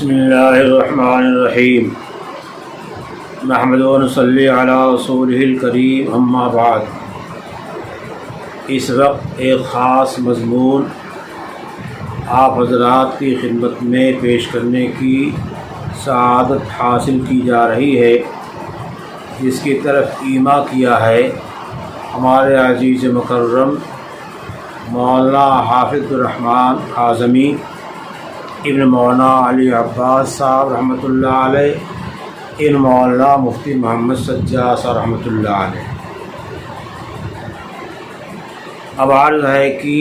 بسم اللہ الرحمن الرحیم نحمد و نصلی علی رسولہ الکریم اما بعد۔ اس وقت ایک خاص مضمون آپ حضرات کی خدمت میں پیش کرنے کی سعادت حاصل کی جا رہی ہے، جس کی طرف ایما کیا ہے ہمارے عزیز مکرم مولانا حافظ الرحمن اعظمی ابن مولانا علی عباس صاحب رحمۃ اللہ علیہ، ابن مولانا مفتی محمد سجاد صاحب رحمۃ اللہ علیہ۔ اب عرض ہے کہ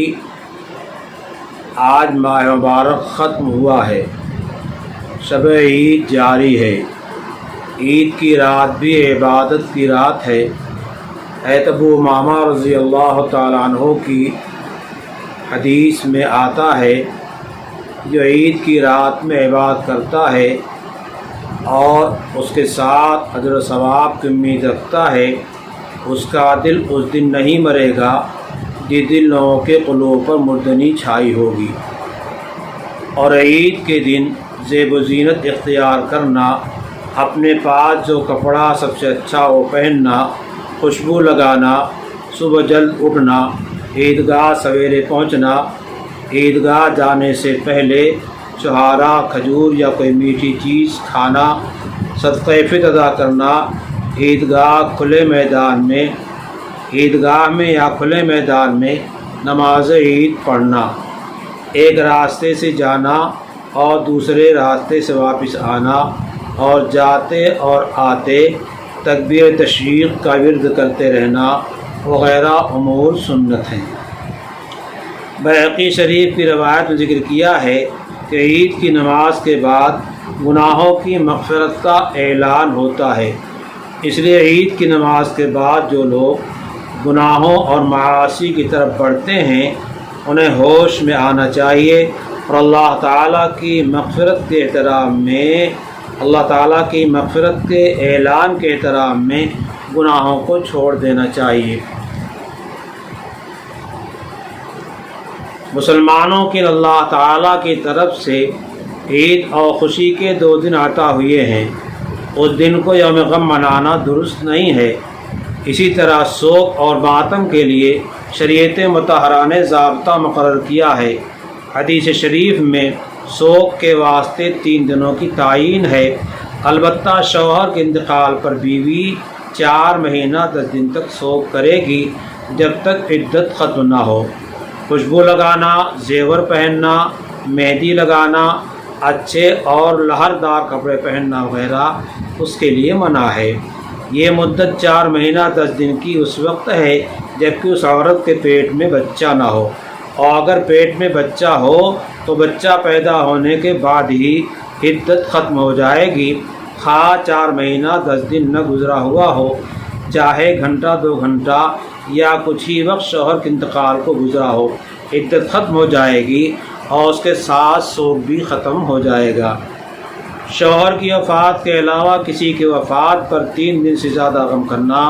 آج ماہ مبارک ختم ہوا ہے، شب عید جاری ہے، عید کی رات بھی عبادت کی رات ہے۔ حضرت ابو امامہ رضی اللہ تعالیٰ عنہ کی حدیث میں آتا ہے، جو عید کی رات میں عبادت کرتا ہے اور اس کے ساتھ اجر و ثواب کی امید رکھتا ہے، اس کا دل اس دن نہیں مرے گا جس دن لوگوں کے قلوب پر مردنی چھائی ہوگی۔ اور عید کے دن زیب و زینت اختیار کرنا، اپنے پاس جو کپڑا سب سے اچھا وہ پہننا، خوشبو لگانا، صبح جلد اٹھنا، عیدگاہ سویرے پہنچنا، عیدگاہ جانے سے پہلے چھہارا، کھجور یا کوئی میٹھی چیز کھانا، صدقہ فطر ادا کرنا، عیدگاہ میں یا کھلے میدان میں نماز عید پڑھنا، ایک راستے سے جانا اور دوسرے راستے سے واپس آنا، اور جاتے اور آتے تکبیر تشریق کا ورد کرتے رہنا وغیرہ امور سنت ہیں۔ بیہقی شریف کی روایت میں ذکر کیا ہے کہ عید کی نماز کے بعد گناہوں کی مغفرت کا اعلان ہوتا ہے، اس لیے عید کی نماز کے بعد جو لوگ گناہوں اور معاصی کی طرف بڑھتے ہیں انہیں ہوش میں آنا چاہیے اور اللہ تعالیٰ کی مغفرت کے اعلان کے احترام میں گناہوں کو چھوڑ دینا چاہیے۔ مسلمانوں کے اللہ تعالیٰ کی طرف سے عید اور خوشی کے 2 دن عطا ہوئے ہیں، اس دن کو یوم غم منانا درست نہیں ہے۔ اسی طرح سوگ اور ماتم کے لیے شریعت مطہرہ نے ضابطہ مقرر کیا ہے۔ حدیث شریف میں سوگ کے واسطے 3 دنوں کی تعین ہے، البتہ شوہر کے انتقال پر بیوی 4 مہینہ 10 دن تک سوگ کرے گی جب تک عدت ختم نہ ہو۔ خوشبو لگانا، زیور پہننا، مہندی لگانا، اچھے اور لہردار کپڑے پہننا وغیرہ اس کے لیے منع ہے۔ یہ مدت 4 مہینہ 10 دن کی اس وقت ہے جبکہ اس عورت کے پیٹ میں بچہ نہ ہو، اور اگر پیٹ میں بچہ ہو تو بچہ پیدا ہونے کے بعد ہی عدت ختم ہو جائے گی، خواہ 4 مہینہ 10 دن نہ گزرا ہوا ہو، چاہے گھنٹہ 2 گھنٹہ یا کچھ ہی وقت شوہر کے انتقال کو گزرا ہو، عدت ختم ہو جائے گی اور اس کے ساتھ سوگ بھی ختم ہو جائے گا۔ شوہر کی وفات کے علاوہ کسی کی وفات پر 3 دن سے زیادہ غم کرنا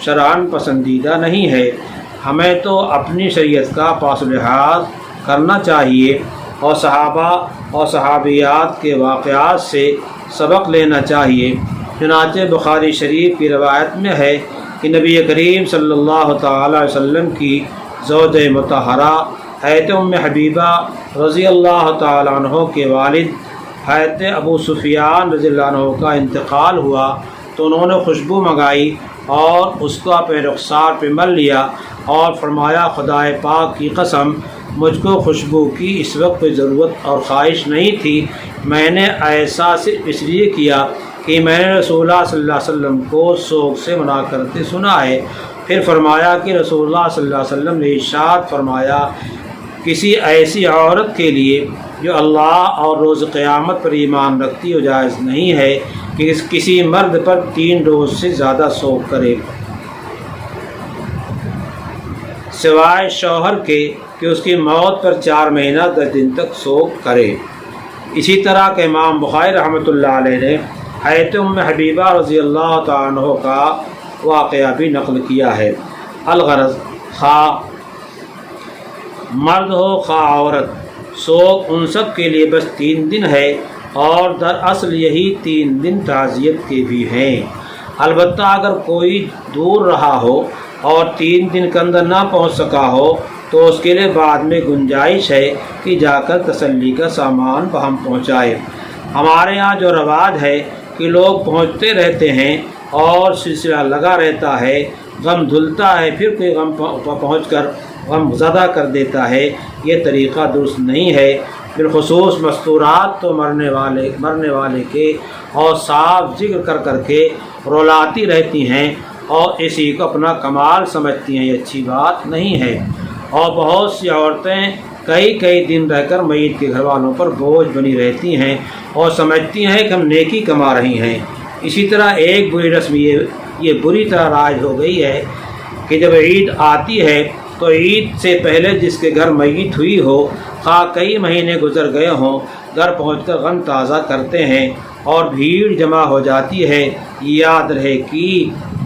شرعاً پسندیدہ نہیں ہے۔ ہمیں تو اپنی شریعت کا پاس و لحاظ کرنا چاہیے اور صحابہ اور صحابیات کے واقعات سے سبق لینا چاہیے۔ چنانچہ بخاری شریف کی روایت میں ہے کہ نبی کریم صلی اللہ تعالی علیہ وسلم کی زوج مطہرہ حضرت ام حبیبہ رضی اللہ تعالی عنہ کے والد حضرت ابو سفیان رضی اللہ عنہ کا انتقال ہوا تو انہوں نے خوشبو منگائی اور اس کو اپنے رخسار پہ مل لیا اور فرمایا، خدائے پاک کی قسم، مجھ کو خوشبو کی اس وقت کوئی ضرورت اور خواہش نہیں تھی، میں نے ایسا صرف اس لیے کیا کہ میں نے رسول اللہ صلی اللہ علیہ وسلم کو سوگ سے منع کرتے سنا ہے۔ پھر فرمایا کہ رسول اللہ صلی اللہ علیہ وسلم نے ارشاد فرمایا، کسی ایسی عورت کے لیے جو اللہ اور روز قیامت پر ایمان رکھتی ہو جائز نہیں ہے کہ کسی مرد پر 3 روز سے زیادہ سوگ کرے، سوائے شوہر کے کہ اس کی موت پر 4 مہینہ 10 دن تک سوگ کرے۔ اسی طرح کہ امام بخاری رحمۃ اللہ علیہ نے حضرت ام حبیبہ رضی اللہ تعالیٰ عنہ کا واقعہ بھی نقل کیا ہے۔ الغرض، خواہ مرد ہو خواہ عورت، سوگ ان سب کے لیے بس 3 دن ہے اور دراصل یہی 3 دن تعزیت کے بھی ہیں۔ البتہ اگر کوئی دور رہا ہو اور 3 دن کے اندر نہ پہنچ سکا ہو تو اس کے لیے بعد میں گنجائش ہے کہ جا کر تسلی کا سامان وہاں پہنچائے۔ ہمارے ہاں جو رواج ہے کہ لوگ پہنچتے رہتے ہیں اور سلسلہ لگا رہتا ہے، غم دھلتا ہے، پھر کوئی غم پہنچ کر غم زدہ کر دیتا ہے، یہ طریقہ درست نہیں ہے۔ بالخصوص مستورات تو مرنے والے کے اور صاف ذکر کر کر کے رولاتی رہتی ہیں اور اسی کو اپنا کمال سمجھتی ہیں، یہ اچھی بات نہیں ہے۔ اور بہت سی عورتیں کئی دن رہ کر میت کے گھر والوں پر بوجھ بنی رہتی ہیں اور سمجھتی ہیں کہ ہم نیکی کما رہی ہیں۔ اسی طرح ایک بری رسم یہ بری طرح رائج ہو گئی ہے کہ جب عید آتی ہے تو عید سے پہلے جس کے گھر میت ہوئی ہو، خواہ کئی مہینے گزر گئے ہوں، گھر پہنچ کر غم تازہ کرتے ہیں اور بھیڑ جمع ہو جاتی ہے۔ یاد رہے کہ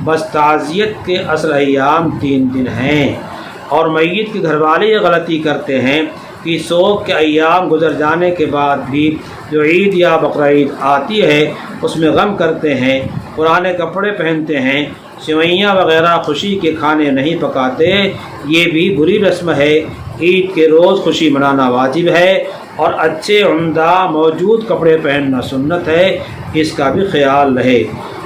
بس تعزیت کے اصل ایام 3 دن ہیں، اور میت کے گھر والے یہ غلطی کرتے ہیں کہ سوگ کے ایام گزر جانے کے بعد بھی جو عید یا بقرعید آتی ہے اس میں غم کرتے ہیں، پرانے کپڑے پہنتے ہیں، سوئیاں وغیرہ خوشی کے کھانے نہیں پکاتے۔ یہ بھی بری رسم ہے۔ عید کے روز خوشی منانا واجب ہے اور اچھے عمدہ موجود کپڑے پہننا سنت ہے، اس کا بھی خیال رہے۔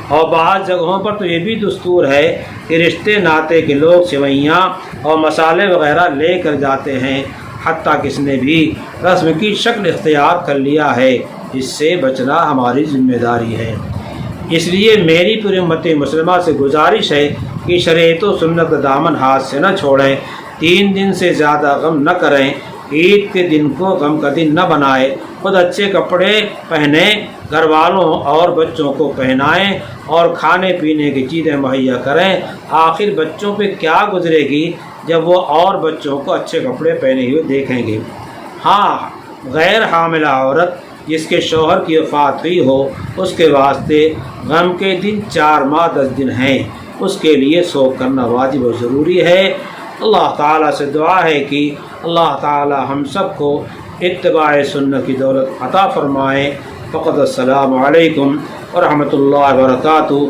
اور بعض جگہوں پر تو یہ بھی دستور ہے کہ رشتے ناتے کے لوگ سوئیاں اور مسالے وغیرہ لے کر جاتے ہیں، حتیٰ کس نے بھی رسم کی شکل اختیار کر لیا ہے، اس سے بچنا ہماری ذمہ داری ہے۔ اس لیے میری پوری امت مسلمہ سے گزارش ہے کہ شریعت و سنت کا دامن ہاتھ سے نہ چھوڑیں، 3 دن سے زیادہ غم نہ کریں، عید کے دن کو غم کا دن نہ بنائیں، خود اچھے کپڑے پہنیں، گھر والوں اور بچوں کو پہنائیں اور کھانے پینے کی چیزیں مہیا کریں۔ آخر بچوں پہ کیا گزرے گی جب وہ اور بچوں کو اچھے کپڑے پہنے ہوئے دیکھیں گے؟ ہاں، غیر حاملہ عورت جس کے شوہر کی وفات ہوئی ہو اس کے واسطے غم کے دن 4 ماہ 10 دن ہیں، اس کے لیے سوگ کرنا واجب و ضروری ہے۔ اللہ تعالیٰ سے دعا ہے کہ اللہ تعالیٰ ہم سب کو اتباع سنت کی دولت عطا فرمائے۔ فقط السلام علیکم ورحمۃ اللہ وبرکاتہ۔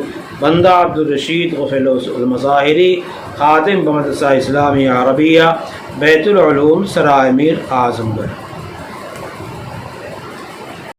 بندہ عبدالرشید غفل المظاہری، خادم بمدرسہ اسلامیہ عربیہ، بیت العلوم سرائے میر اعظم گڑھ۔